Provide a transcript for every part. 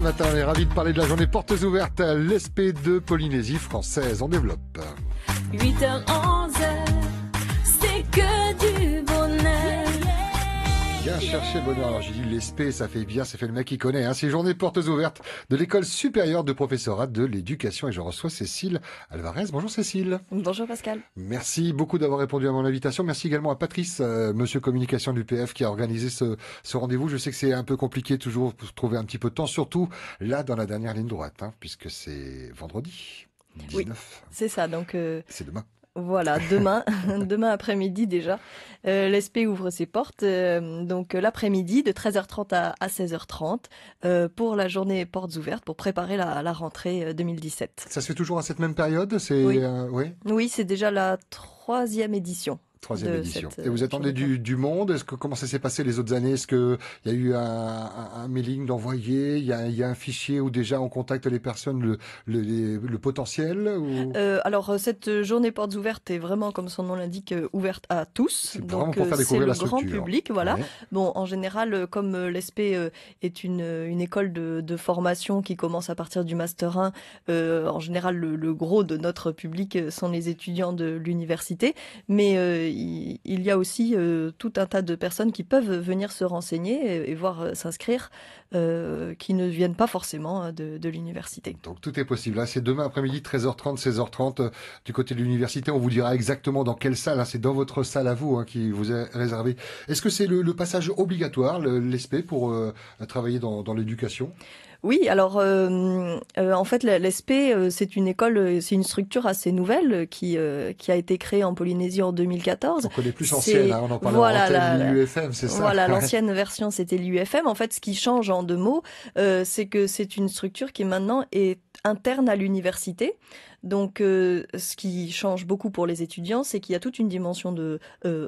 matin, on est ravis de parler de la journée portes ouvertes à l'ESP de Polynésie française. On développe. 8h-11h, c'est que du bonheur. Bien chercher le bonheur. Alors j'ai dit l'ESP, ça fait bien, ça fait le mec qui connaît. C'est journée portes ouvertes de l'école supérieure de professorat de l'éducation. Et je reçois Cécile Alvarez. Bonjour Cécile. Bonjour Pascal. Merci beaucoup d'avoir répondu à mon invitation. Merci également à Patrice, monsieur communication de l'UPF, qui a organisé ce rendez-vous. Je sais que c'est un peu compliqué toujours pour trouver un petit peu de temps, surtout là dans la dernière ligne droite, puisque c'est vendredi 19. Oui, c'est ça. Donc c'est demain. Voilà, demain après-midi déjà, l'ESP ouvre ses portes, donc l'après-midi de 13h30 à 16h30 pour la journée portes ouvertes, pour préparer la rentrée 2017. Ça se fait toujours à cette même période? Oui, oui, c'est déjà la troisième édition. Troisième édition. Et vous attendez du monde? Comment ça s'est passé les autres années? Est-ce qu'il y a eu un mailing d'envoyer? Il y a un fichier où déjà on contacte les personnes, le potentiel ou... Alors cette journée portes ouvertes est vraiment, comme son nom l'indique, ouverte à tous. C'est vraiment pour faire découvrir la structure. C'est le grand public, voilà. Ouais. Bon, en général, comme l'ESP est une école de formation qui commence à partir du Master 1, en général, le gros de notre public sont les étudiants de l'université, mais il y a aussi tout un tas de personnes qui peuvent venir se renseigner et voir s'inscrire, qui ne viennent pas forcément de l'université. Donc tout est possible. Là, c'est demain après-midi, 13h30, 16h30, du côté de l'université. On vous dira exactement dans quelle salle. C'est dans votre salle à vous qui vous est réservée. Est-ce que c'est le passage obligatoire, l'ESP, pour travailler dans l'éducation ? Oui, alors en fait l'ESP c'est une école, c'est une structure assez nouvelle qui a été créée en Polynésie en 2014. On connaît plus ancienne, on en parlait en l'UFM, c'est ça. Voilà, l'ancienne version c'était l'UFM. En fait, ce qui change en deux mots, c'est que c'est une structure qui maintenant est interne à l'université. Donc, ce qui change beaucoup pour les étudiants, c'est qu'il y a toute une dimension de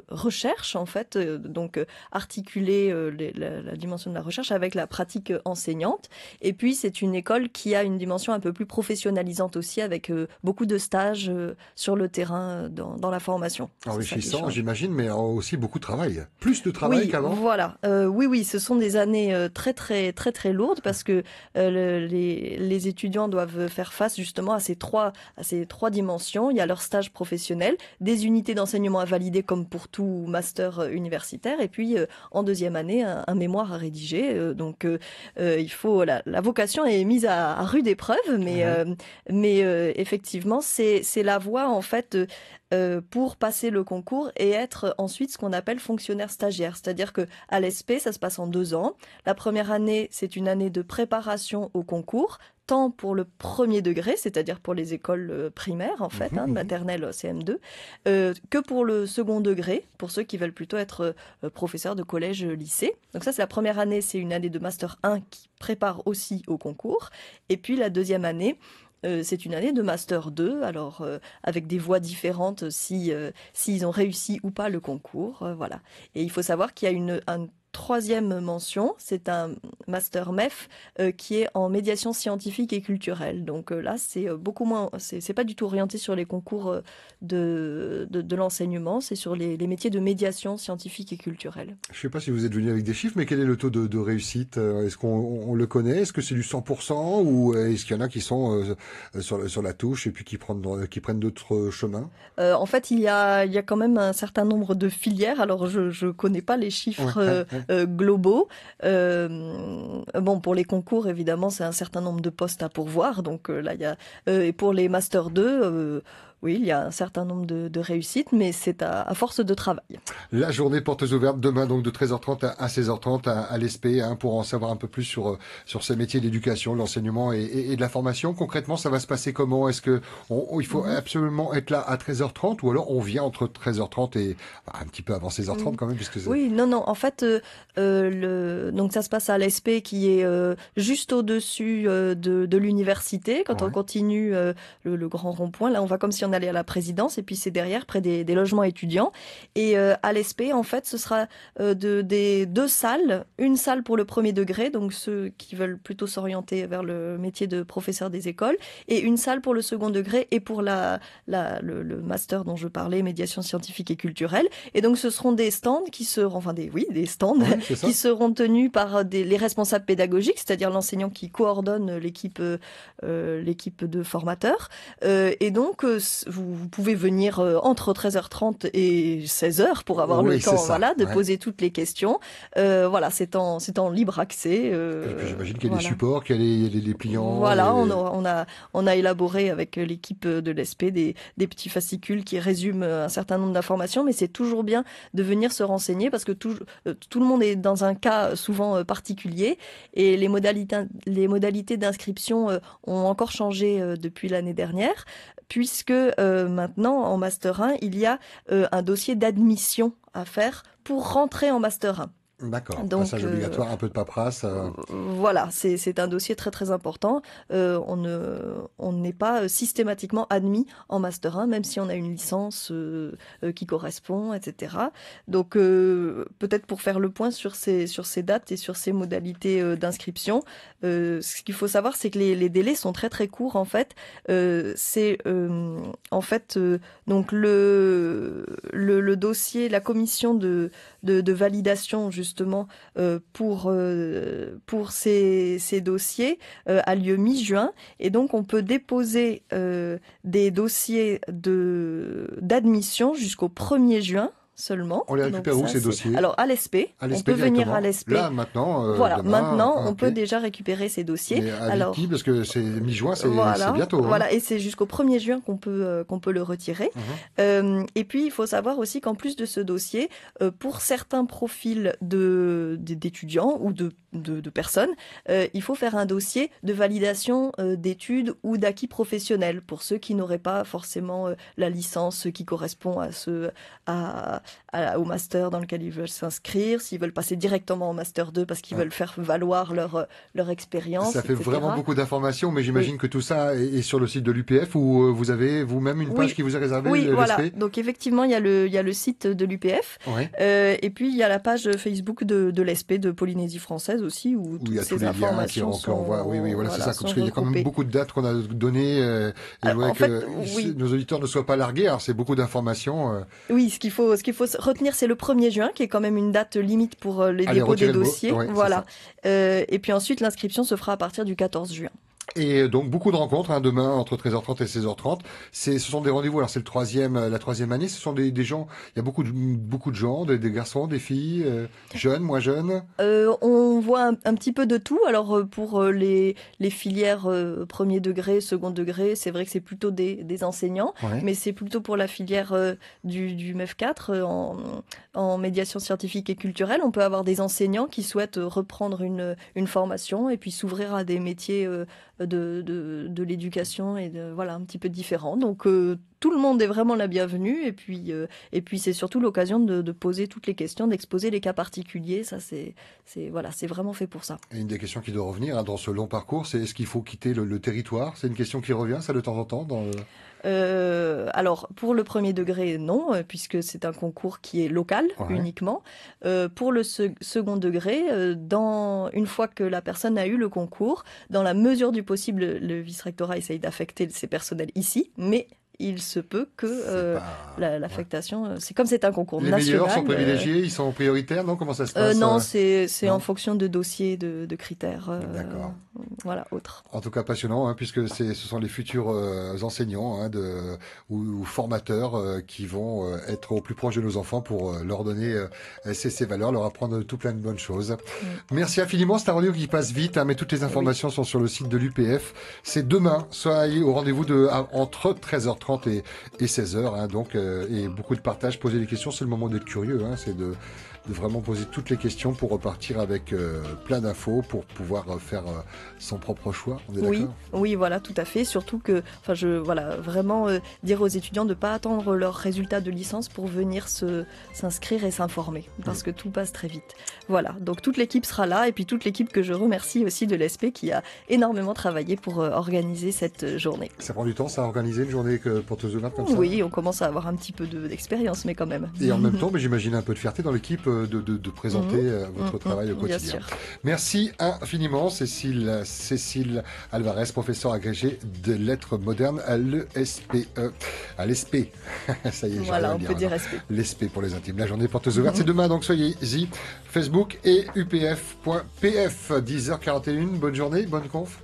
recherche, en fait, donc articuler la dimension de la recherche avec la pratique enseignante. Et puis, c'est une école qui a une dimension un peu plus professionnalisante aussi, avec beaucoup de stages sur le terrain dans la formation. Enrichissant, j'imagine, mais aussi beaucoup de travail. Plus de travail qu'avant. Voilà. Oui, ce sont des années très lourdes parce que les étudiants doivent faire face justement à ces trois dimensions. Il y a leur stage professionnel, des unités d'enseignement à valider comme pour tout master universitaire, et puis en deuxième année, un mémoire à rédiger. Donc, il faut la vocation est mise à rude épreuve, mais effectivement, c'est la voie en fait pour passer le concours et être ensuite ce qu'on appelle fonctionnaire stagiaire. C'est-à-dire que à l'ESP, ça se passe en 2 ans. La première année, c'est une année de préparation au concours, tant pour le premier degré, c'est-à-dire pour les écoles primaires, en fait, maternelle, CM2, que pour le second degré, pour ceux qui veulent plutôt être professeurs de collège, lycée. Donc ça, c'est la première année, c'est une année de Master 1 qui prépare aussi au concours. Et puis la deuxième année, c'est une année de Master 2, alors avec des voies différentes s'ils ont réussi ou pas le concours, voilà. Et il faut savoir qu'il y a un troisième mention, c'est un Master MEF qui est en médiation scientifique et culturelle. Donc là, c'est beaucoup moins, c'est pas du tout orienté sur les concours de l'enseignement, c'est sur les métiers de médiation scientifique et culturelle. Je ne sais pas si vous êtes venu avec des chiffres, mais quel est le taux de réussite? Est-ce qu'on le connaît? Est-ce que c'est du 100% ou est-ce qu'il y en a qui sont sur la touche et puis qui prennent d'autres chemins? En fait, il y a quand même un certain nombre de filières. Alors, je connais pas les chiffres globaux. Bon, pour les concours, évidemment, c'est un certain nombre de postes à pourvoir. Donc là, il y a et pour les Master 2, oui, il y a un certain nombre de réussites, mais c'est à force de travail. La journée portes ouvertes demain, donc de 13h30 à 16h30 à l'ESP, pour en savoir un peu plus sur ces métiers d'éducation, l'enseignement et de la formation. Concrètement, ça va se passer comment? Est-ce que il faut absolument être là à 13h30 ou alors on vient entre 13h30 et un petit peu avant 16h30 quand même, puisque oui, non. En fait, donc ça se passe à l'ESP qui est juste au-dessus de l'université. Quand on continue le grand rond-point, là, on va comme si on on allait à la présidence, et puis c'est derrière, près des logements étudiants. Et à l'ESP, en fait, ce sera des 2 salles. Une salle pour le premier degré, donc ceux qui veulent plutôt s'orienter vers le métier de professeur des écoles, et une salle pour le second degré et pour le master dont je parlais, médiation scientifique et culturelle. Et donc ce seront des stands qui seront, des stands qui seront tenus par les responsables pédagogiques, c'est-à-dire l'enseignant qui coordonne l'équipe de formateurs. Et donc vous pouvez venir entre 13h30 et 16h pour avoir le temps, de poser toutes les questions. C'est en libre accès. J'imagine qu'il y a des supports, qu'il y a des pliants. Voilà, on a élaboré avec l'équipe de l'ESP des petits fascicules qui résument un certain nombre d'informations, mais c'est toujours bien de venir se renseigner parce que tout le monde est dans un cas souvent particulier et les modalités d'inscription ont encore changé depuis l'année dernière, puisque maintenant en Master 1, il y a un dossier d'admission à faire pour rentrer en Master 1. D'accord, passage obligatoire, un peu de paperasse. Voilà, c'est un dossier très très important. On n'est pas systématiquement admis en Master 1, même si on a une licence qui correspond, etc. Donc peut-être pour faire le point sur ces dates et sur ces modalités d'inscription, ce qu'il faut savoir, c'est que les délais sont très très courts en fait. Donc le dossier, la commission de validation justement pour ces dossiers a lieu mi-juin, et donc on peut déposer des dossiers d'admission jusqu'au 1er juin seulement. On les récupère où ces dossiers? Alors à l'ESP, on peut venir à l'ESP. Là maintenant. Maintenant on peut déjà récupérer ces dossiers. Mais à qui, parce que c'est mi-juin, c'est bientôt. Voilà, et c'est jusqu'au 1er juin qu'on peut le retirer. Et puis il faut savoir aussi qu'en plus de ce dossier, pour certains profils d'étudiants ou de personnes, il faut faire un dossier de validation d'études ou d'acquis professionnels pour ceux qui n'auraient pas forcément la licence qui correspond au master dans lequel ils veulent s'inscrire, s'ils veulent passer directement au master 2 parce qu'ils veulent faire valoir leur expérience. Ça fait vraiment beaucoup d'informations, mais j'imagine que tout ça est sur le site de l'UPF où vous avez vous-même une page qui vous est réservée. Oui, voilà. Donc effectivement, il y a le site de l'UPF, et puis il y a la page Facebook de l'ESP de Polynésie française aussi où toutes ces informations sont. Voilà, c'est ça. Parce qu'il y a quand même beaucoup de dates qu'on a données. Et je voudrais que nos auditeurs ne soient pas largués. Alors c'est beaucoup d'informations. Oui, ce qu'il faut retenir, c'est le 1er juin, qui est quand même une date limite pour les dépôts des dossiers. Voilà. Et puis ensuite, l'inscription se fera à partir du 14 juin. Et donc beaucoup de rencontres demain entre 13h30 et 16h30. Ce sont des rendez-vous. Alors c'est la troisième année. Ce sont des gens. Il y a beaucoup de gens, des garçons, des filles, jeunes, moins jeunes. On voit un petit peu de tout. Alors pour les filières premier degré, second degré, c'est vrai que c'est plutôt des enseignants, mais c'est plutôt pour la filière du MEF 4 en médiation scientifique et culturelle. On peut avoir des enseignants qui souhaitent reprendre une formation et puis s'ouvrir à des métiers de l'éducation et un petit peu différent. Donc tout le monde est vraiment la bienvenue, et puis c'est surtout l'occasion de poser toutes les questions, d'exposer les cas particuliers. Ça c'est vraiment fait pour ça. Et une des questions qui doit revenir dans ce long parcours, c'est est-ce qu'il faut quitter le territoire? C'est une question qui revient ça de temps en temps alors pour le premier degré, non, puisque c'est un concours qui est local uniquement. Pour le second degré, une fois que la personne a eu le concours, dans la mesure du possible, le vice-rectorat essaye d'affecter ses personnels ici, mais il se peut que l'affectation, c'est comme c'est un concours national. Les meilleurs sont privilégiés, ils sont prioritaires, non? Comment ça se passe? Non, c'est en fonction de dossiers, de critères. D'accord. Autres. En tout cas, passionnant, puisque ce sont les futurs enseignants ou formateurs qui vont être au plus proche de nos enfants pour leur donner ces valeurs, leur apprendre tout plein de bonnes choses. Merci infiniment. C'est un rendez-vous qui passe vite, mais toutes les informations sont sur le site de l'UPF. C'est demain, soyez au rendez-vous entre 13h30 et 16h, et beaucoup de partage, poser des questions, c'est le moment d'être curieux, c'est de vraiment poser toutes les questions pour repartir avec plein d'infos pour pouvoir faire son propre choix. On est Oui, d'accord ? oui, voilà, tout à fait. Surtout que, voilà, vraiment dire aux étudiants de ne pas attendre leurs résultats de licence pour venir s'inscrire et s'informer, parce que tout passe très vite. Voilà, donc toute l'équipe sera là, et puis toute l'équipe que je remercie aussi de l'ESP qui a énormément travaillé pour organiser cette journée. Ça prend du temps, ça, à organiser une journée porte ouverte comme ça ? Oui, on commence à avoir un petit peu d'expérience, mais quand même. Et en même temps, j'imagine un peu de fierté dans l'équipe de présenter votre travail au quotidien. Bien sûr. Merci infiniment, Cécile Alvarez, professeure agrégée de lettres modernes à l'ESPE. À l'ESP. Ça y est, Voilà, on peut dire SP. L'ESP pour les intimes. La journée portes ouvertes, c'est demain, donc soyez-y. Facebook et upf.pf, 10h41. Bonne journée, bonne conf.